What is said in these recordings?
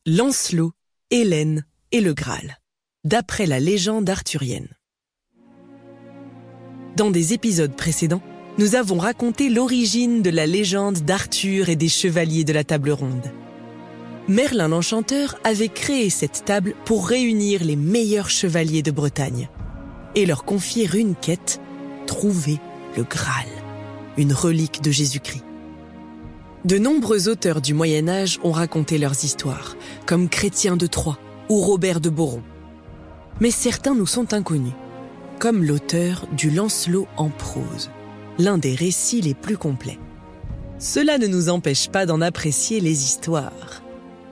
Lancelot, Hélène et le Graal, d'après la légende arthurienne. Dans des épisodes précédents, nous avons raconté l'origine de la légende d'Arthur et des chevaliers de la table ronde. Merlin l'Enchanteur avait créé cette table pour réunir les meilleurs chevaliers de Bretagne et leur confier une quête, trouver le Graal, une relique de Jésus-Christ. De nombreux auteurs du Moyen-Âge ont raconté leurs histoires, comme Chrétien de Troyes ou Robert de Boron. Mais certains nous sont inconnus, comme l'auteur du Lancelot en prose, l'un des récits les plus complets. Cela ne nous empêche pas d'en apprécier les histoires.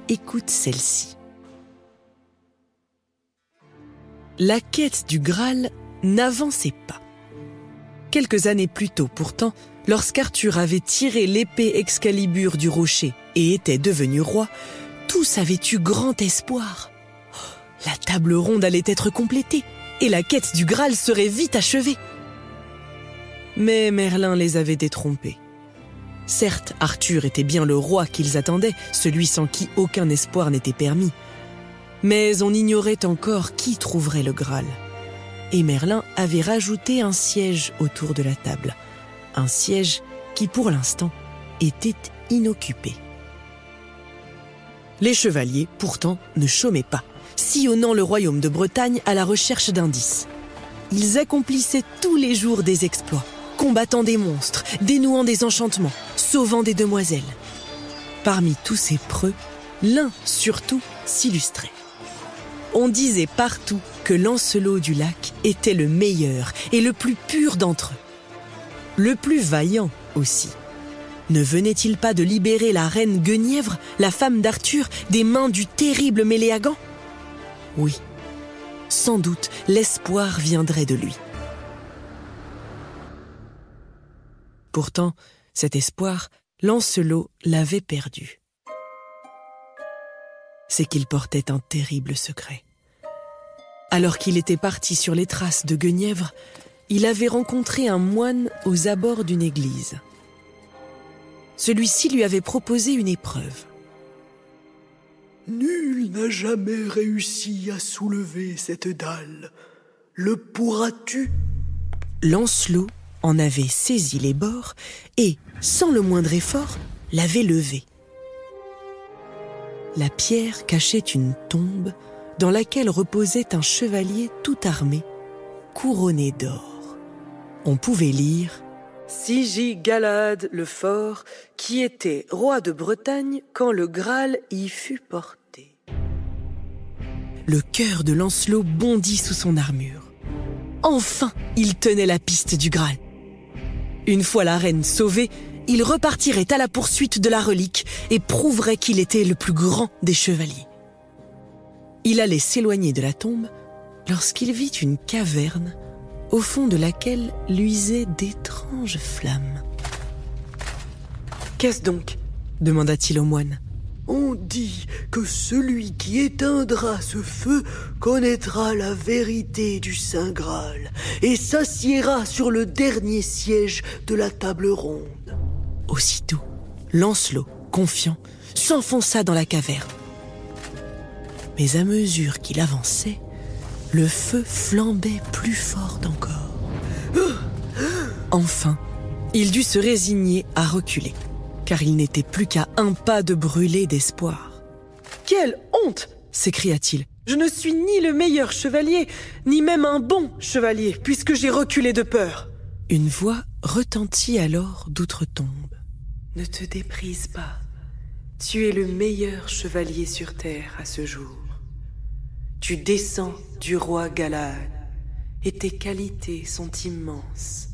Écoute celle-ci. La quête du Graal n'avançait pas. Quelques années plus tôt, pourtant, lorsqu'Arthur avait tiré l'épée Excalibur du rocher et était devenu roi, tous avaient eu grand espoir. La table ronde allait être complétée et la quête du Graal serait vite achevée. Mais Merlin les avait détrompés. Certes, Arthur était bien le roi qu'ils attendaient, celui sans qui aucun espoir n'était permis. Mais on ignorait encore qui trouverait le Graal. Et Merlin avait rajouté un siège autour de la table. Un siège qui, pour l'instant, était inoccupé. Les chevaliers, pourtant, ne chômaient pas, sillonnant le royaume de Bretagne à la recherche d'indices. Ils accomplissaient tous les jours des exploits, combattant des monstres, dénouant des enchantements, sauvant des demoiselles. Parmi tous ces preux, l'un surtout s'illustrait. On disait partout que Lancelot du Lac était le meilleur et le plus pur d'entre eux. Le plus vaillant aussi. Ne venait-il pas de libérer la reine Guenièvre, la femme d'Arthur, des mains du terrible Méléagant ? Oui, sans doute l'espoir viendrait de lui. Pourtant, cet espoir, Lancelot l'avait perdu. C'est qu'il portait un terrible secret. Alors qu'il était parti sur les traces de Guenièvre, il avait rencontré un moine aux abords d'une église. Celui-ci lui avait proposé une épreuve. « Nul n'a jamais réussi à soulever cette dalle. Le pourras-tu » Lancelot en avait saisi les bords et, sans le moindre effort, l'avait levée. La pierre cachait une tombe dans laquelle reposait un chevalier tout armé, couronné d'or. On pouvait lire « Sigi Galad le fort, qui était roi de Bretagne quand le Graal y fut porté. » Le cœur de Lancelot bondit sous son armure. Enfin, il tenait la piste du Graal. Une fois la reine sauvée, il repartirait à la poursuite de la relique et prouverait qu'il était le plus grand des chevaliers. Il allait s'éloigner de la tombe lorsqu'il vit une caverne au fond de laquelle luisaient d'étranges flammes. « Qu'est-ce donc ?» demanda-t-il au moine. « On dit que celui qui éteindra ce feu connaîtra la vérité du Saint Graal et s'assiera sur le dernier siège de la table ronde. » Aussitôt, Lancelot, confiant, s'enfonça dans la caverne. Mais à mesure qu'il avançait, le feu flambait plus fort encore. Enfin, il dut se résigner à reculer, car il n'était plus qu'à un pas de brûler d'espoir. « Quelle honte !» s'écria-t-il. « Je ne suis ni le meilleur chevalier, ni même un bon chevalier, puisque j'ai reculé de peur. » Une voix retentit alors d'outre-tombe. « Ne te déprise pas. Tu es le meilleur chevalier sur terre à ce jour. Tu descends du roi Galad, et tes qualités sont immenses.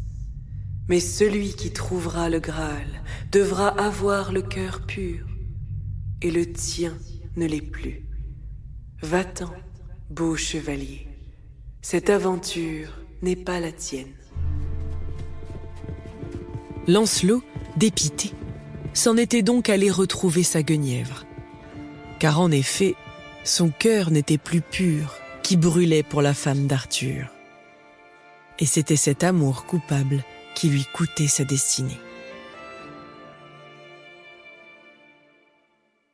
Mais celui qui trouvera le Graal devra avoir le cœur pur, et le tien ne l'est plus. Va-t'en, beau chevalier. Cette aventure n'est pas la tienne. » Lancelot, dépité, s'en était donc allé retrouver sa Guenièvre. Car en effet, son cœur n'était plus pur qui brûlait pour la femme d'Arthur. Et c'était cet amour coupable qui lui coûtait sa destinée.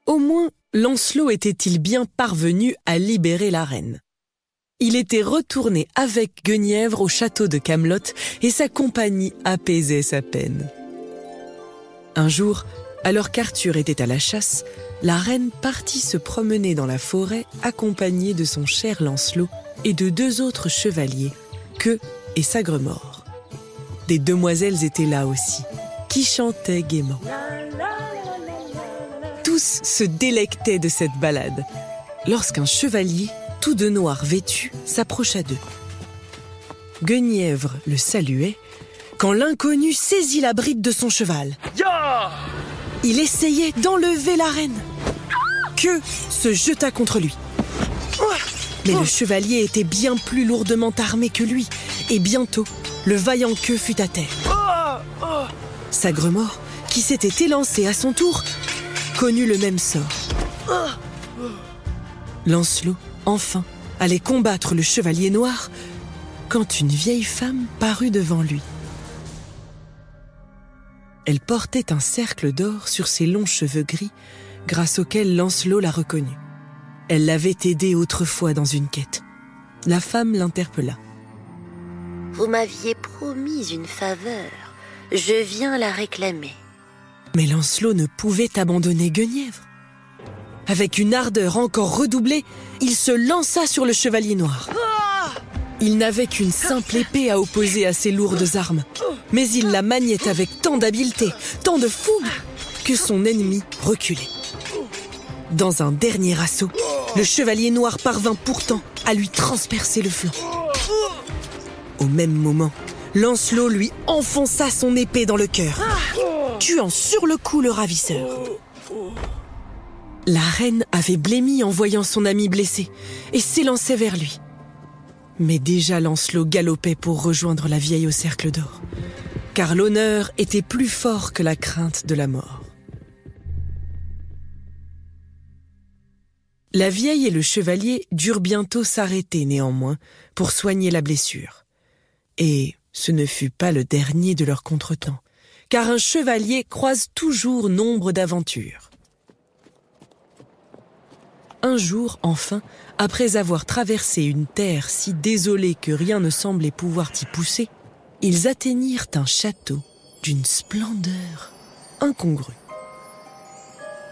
Au moins, Lancelot était-il bien parvenu à libérer la reine? Il était retourné avec Guenièvre au château de Camelot et sa compagnie apaisait sa peine. Un jour, alors qu'Arthur était à la chasse, la reine partit se promener dans la forêt accompagnée de son cher Lancelot et de 2 autres chevaliers, Queue et Sagremort. Des demoiselles étaient là aussi, qui chantaient gaiement. Tous se délectaient de cette ballade, lorsqu'un chevalier, tout de noir vêtu, s'approcha d'eux. Guenièvre le saluait, quand l'inconnu saisit la bride de son cheval. Il essayait d'enlever la reine. Queue se jeta contre lui. Mais le chevalier était bien plus lourdement armé que lui, et bientôt, le vaillant Queue fut à terre. Sagremort, qui s'était élancé à son tour, connut le même sort. Lancelot, enfin, allait combattre le chevalier noir, quand une vieille femme parut devant lui. Elle portait un cercle d'or sur ses longs cheveux gris, grâce auquel Lancelot la reconnut. Elle l'avait aidé autrefois dans une quête. La femme l'interpella. « Vous m'aviez promis une faveur. Je viens la réclamer. » Mais Lancelot ne pouvait abandonner Guenièvre. Avec une ardeur encore redoublée, il se lança sur le chevalier noir. Il n'avait qu'une simple épée à opposer à ses lourdes armes, mais il la maniait avec tant d'habileté, tant de fougue, que son ennemi reculait. Dans un dernier assaut, le chevalier noir parvint pourtant à lui transpercer le flanc. Au même moment, Lancelot lui enfonça son épée dans le cœur, tuant sur le coup le ravisseur. La reine avait blêmi en voyant son ami blessé et s'élançait vers lui. Mais déjà Lancelot galopait pour rejoindre la vieille au cercle d'or, car l'honneur était plus fort que la crainte de la mort. La vieille et le chevalier durent bientôt s'arrêter néanmoins pour soigner la blessure. Et ce ne fut pas le dernier de leurs contretemps, car un chevalier croise toujours nombre d'aventures. Un jour, enfin, après avoir traversé une terre si désolée que rien ne semblait pouvoir y pousser, ils atteignirent un château d'une splendeur incongrue.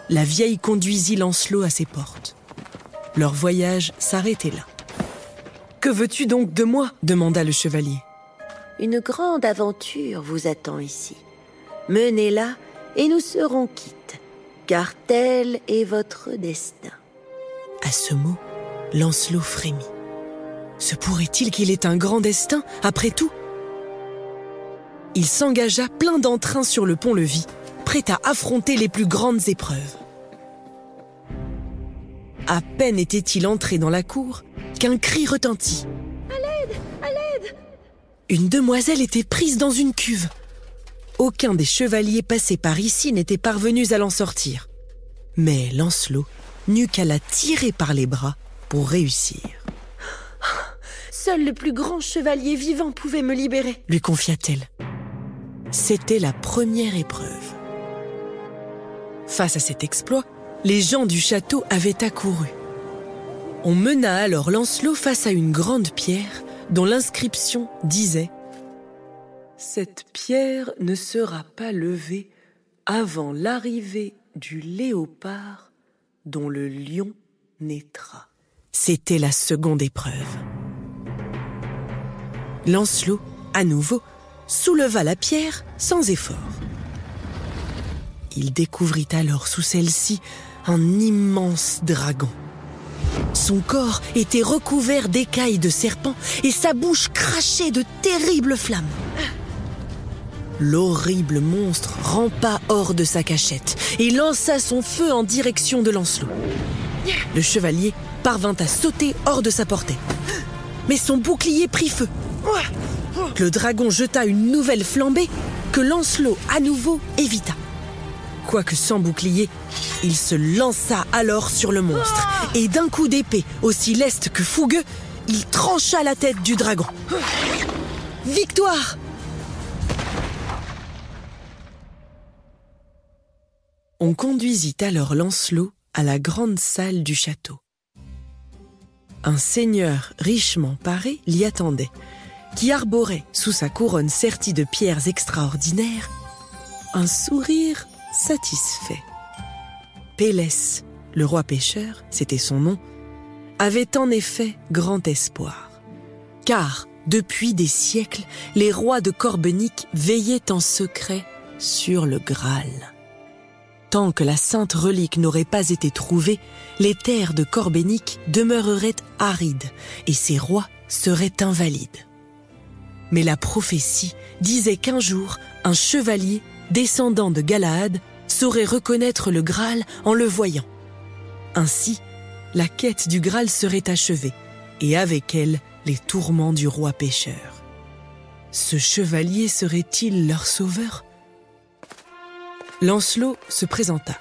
La vieille conduisit Lancelot à ses portes. Leur voyage s'arrêtait là. « Que veux-tu donc de moi ?» demanda le chevalier. « Une grande aventure vous attend ici. Menez-la et nous serons quittes, car tel est votre destin. » À ce mot, Lancelot frémit. Se pourrait-il qu'il ait un grand destin, après tout? Il s'engagea plein d'entrain sur le pont-levis, prêt à affronter les plus grandes épreuves. À peine était-il entré dans la cour qu'un cri retentit. « À l'aide! À l'aide !» Une demoiselle était prise dans une cuve. Aucun des chevaliers passés par ici n'était parvenus à l'en sortir. Mais Lancelot n'eut qu'à la tirer par les bras pour réussir. « Seul le plus grand chevalier vivant pouvait me libérer, » lui confia-t-elle. C'était la première épreuve. Face à cet exploit, les gens du château avaient accouru. On mena alors Lancelot face à une grande pierre dont l'inscription disait « Cette pierre ne sera pas levée avant l'arrivée du léopard dont le lion naîtra. » C'était la seconde épreuve. Lancelot, à nouveau, souleva la pierre sans effort. Il découvrit alors sous celle-ci un immense dragon. Son corps était recouvert d'écailles de serpent et sa bouche crachait de terribles flammes. L'horrible monstre rampa hors de sa cachette et lança son feu en direction de Lancelot. Le chevalier parvint à sauter hors de sa portée. Mais son bouclier prit feu. Le dragon jeta une nouvelle flambée que Lancelot à nouveau évita. Quoique sans bouclier, il se lança alors sur le monstre et d'un coup d'épée aussi leste que fougueux, il trancha la tête du dragon. Victoire! On conduisit alors Lancelot à la grande salle du château. Un seigneur richement paré l'y attendait, qui arborait sous sa couronne sertie de pierres extraordinaires un sourire satisfait. Pélès, le roi pêcheur, c'était son nom, avait en effet grand espoir. Car, depuis des siècles, les rois de Corbenic veillaient en secret sur le Graal. Tant que la sainte relique n'aurait pas été trouvée, les terres de Corbenic demeureraient arides et ses rois seraient invalides. Mais la prophétie disait qu'un jour, un chevalier descendant de Galaad saurait reconnaître le Graal en le voyant. Ainsi, la quête du Graal serait achevée, et avec elle, les tourments du roi pêcheur. Ce chevalier serait-il leur sauveur ? Lancelot se présenta.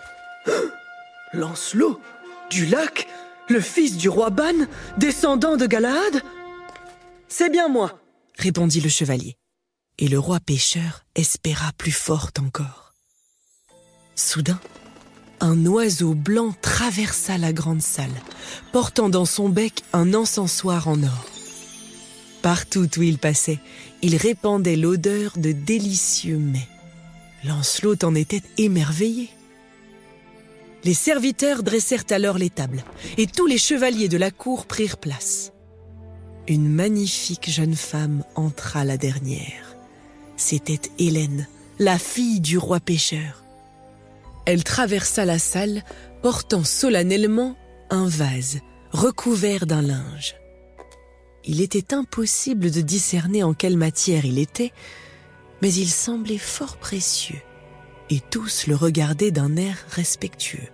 « Lancelot, du lac, le fils du roi Ban, descendant de Galaad ?» ?»« C'est bien moi, » répondit le chevalier. Et le roi pêcheur espéra plus fort encore. Soudain, un oiseau blanc traversa la grande salle, portant dans son bec un encensoir en or. Partout où il passait, il répandait l'odeur de délicieux mets. Lancelot en était émerveillé. Les serviteurs dressèrent alors les tables, et tous les chevaliers de la cour prirent place. Une magnifique jeune femme entra la dernière. C'était Hélène, la fille du roi pêcheur. Elle traversa la salle, portant solennellement un vase recouvert d'un linge. Il était impossible de discerner en quelle matière il était, mais il semblait fort précieux, et tous le regardaient d'un air respectueux.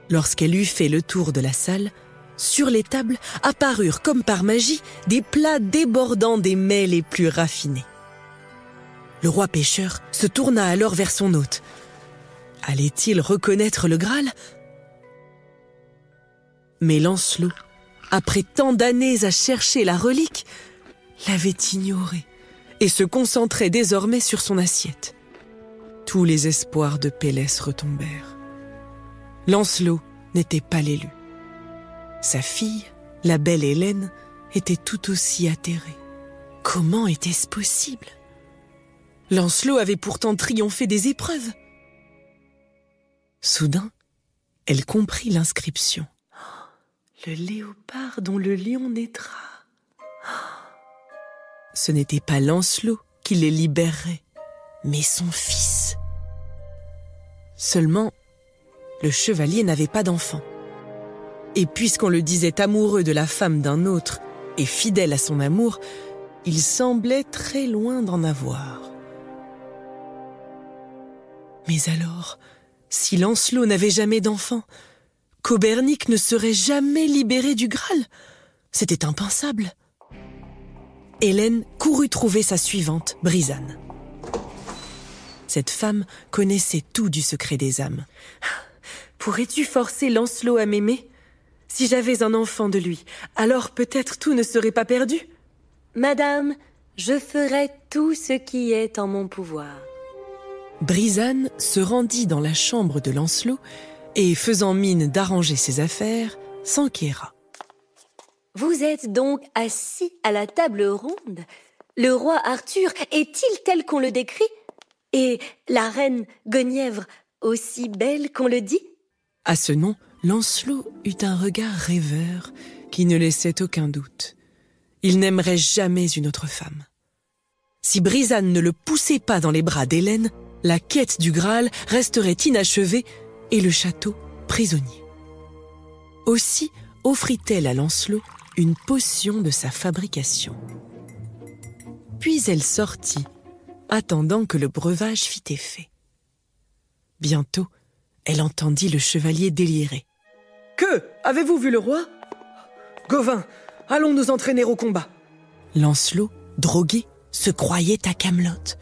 Lorsqu'elle eut fait le tour de la salle, sur les tables apparurent comme par magie des plats débordant des mets les plus raffinés. Le roi pêcheur se tourna alors vers son hôte. Allait-il reconnaître le Graal ? Mais Lancelot, après tant d'années à chercher la relique, l'avait ignorée et se concentrait désormais sur son assiette. Tous les espoirs de Pélès retombèrent. Lancelot n'était pas l'élu. Sa fille, la belle Hélène, était tout aussi atterrée. Comment était-ce possible ? Lancelot avait pourtant triomphé des épreuves. Soudain, elle comprit l'inscription. « Le léopard dont le lion naîtra. » Ce n'était pas Lancelot qui les libérerait, mais son fils. Seulement, le chevalier n'avait pas d'enfant. Et puisqu'on le disait amoureux de la femme d'un autre et fidèle à son amour, il semblait très loin d'en avoir. Mais alors, si Lancelot n'avait jamais d'enfant, Cobernic ne serait jamais libéré du Graal. C'était impensable. Hélène courut trouver sa suivante, Brisane. Cette femme connaissait tout du secret des âmes. « Pourrais-tu forcer Lancelot à m'aimer ? Si j'avais un enfant de lui, alors peut-être tout ne serait pas perdu. » « Madame, je ferai tout ce qui est en mon pouvoir. » Brisane se rendit dans la chambre de Lancelot et, faisant mine d'arranger ses affaires, s'enquéra. « Vous êtes donc assis à la table ronde ? Le roi Arthur est-il tel qu'on le décrit ? Et la reine Guenièvre aussi belle qu'on le dit ?» À ce nom, Lancelot eut un regard rêveur qui ne laissait aucun doute. Il n'aimerait jamais une autre femme. Si Brisane ne le poussait pas dans les bras d'Hélène, la quête du Graal resterait inachevée et le château prisonnier. Aussi offrit-elle à Lancelot une potion de sa fabrication. Puis elle sortit, attendant que le breuvage fît effet. Bientôt, elle entendit le chevalier délirer. « Que ? Avez-vous vu le roi ? Gauvin, allons nous entraîner au combat. » Lancelot, drogué, se croyait à Camelot.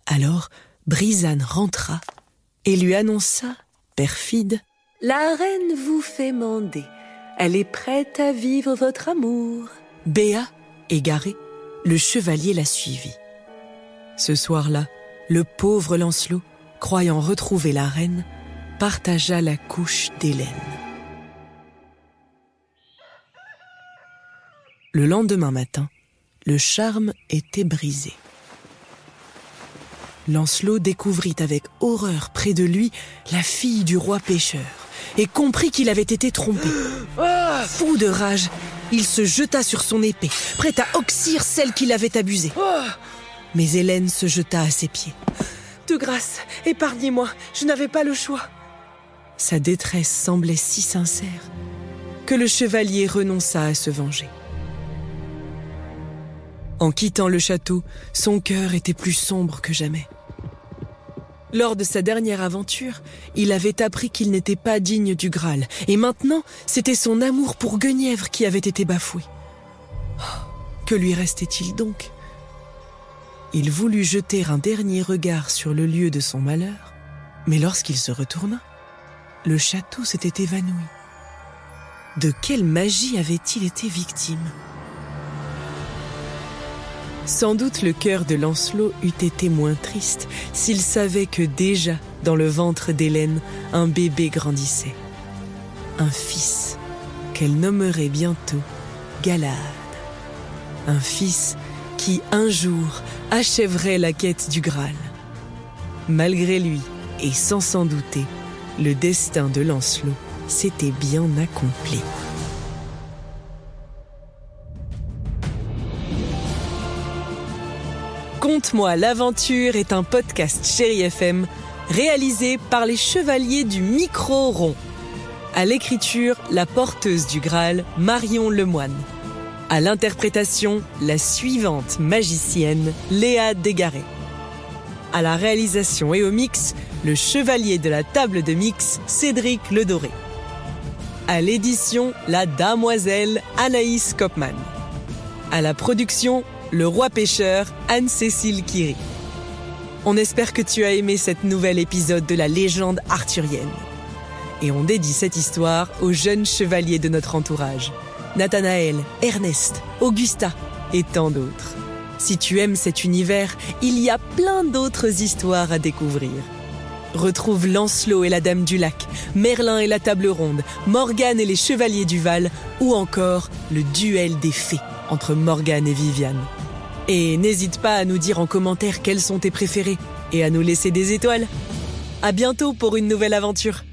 Alors, Brisane rentra et lui annonça, perfide, « La reine vous fait mander. Elle est prête à vivre votre amour. » Béat, égaré, le chevalier la suivit. Ce soir-là, le pauvre Lancelot, croyant retrouver la reine, partagea la couche d'Hélène. Le lendemain matin, le charme était brisé. Lancelot découvrit avec horreur près de lui la fille du roi pêcheur et comprit qu'il avait été trompé. Fou de rage, il se jeta sur son épée, prêt à oxyre celle qui l'avait abusé. Mais Hélène se jeta à ses pieds. « De grâce, épargnez-moi, je n'avais pas le choix. » Sa détresse semblait si sincère que le chevalier renonça à se venger. En quittant le château, son cœur était plus sombre que jamais. Lors de sa dernière aventure, il avait appris qu'il n'était pas digne du Graal, et maintenant, c'était son amour pour Guenièvre qui avait été bafoué. Que lui restait-il donc ? Il voulut jeter un dernier regard sur le lieu de son malheur, mais lorsqu'il se retourna, le château s'était évanoui. De quelle magie avait-il été victime ? Sans doute le cœur de Lancelot eût été moins triste s'il savait que déjà, dans le ventre d'Hélène, un bébé grandissait. Un fils qu'elle nommerait bientôt Galahad. Un fils qui, un jour, achèverait la quête du Graal. Malgré lui, et sans s'en douter, le destin de Lancelot s'était bien accompli. Conte-moi l'aventure est un podcast Chérie FM réalisé par les Chevaliers du Micro Rond. À l'écriture, la porteuse du Graal, Marion Lemoine. À l'interprétation, la suivante magicienne, Léa Desgaret. À la réalisation et au mix, le chevalier de la table de mix, Cédric Ledoré. À l'édition, la damoiselle Anaïs Kopman. À la production, le roi pêcheur, Anne-Cécile Kiry. On espère que tu as aimé cet nouvel épisode de la légende arthurienne. Et on dédie cette histoire aux jeunes chevaliers de notre entourage. Nathanaël, Ernest, Augusta et tant d'autres. Si tu aimes cet univers, il y a plein d'autres histoires à découvrir. Retrouve Lancelot et la Dame du Lac, Merlin et la Table Ronde, Morgane et les Chevaliers du Val, ou encore le duel des fées entre Morgane et Viviane. Et n'hésite pas à nous dire en commentaire quels sont tes préférés et à nous laisser des étoiles. À bientôt pour une nouvelle aventure.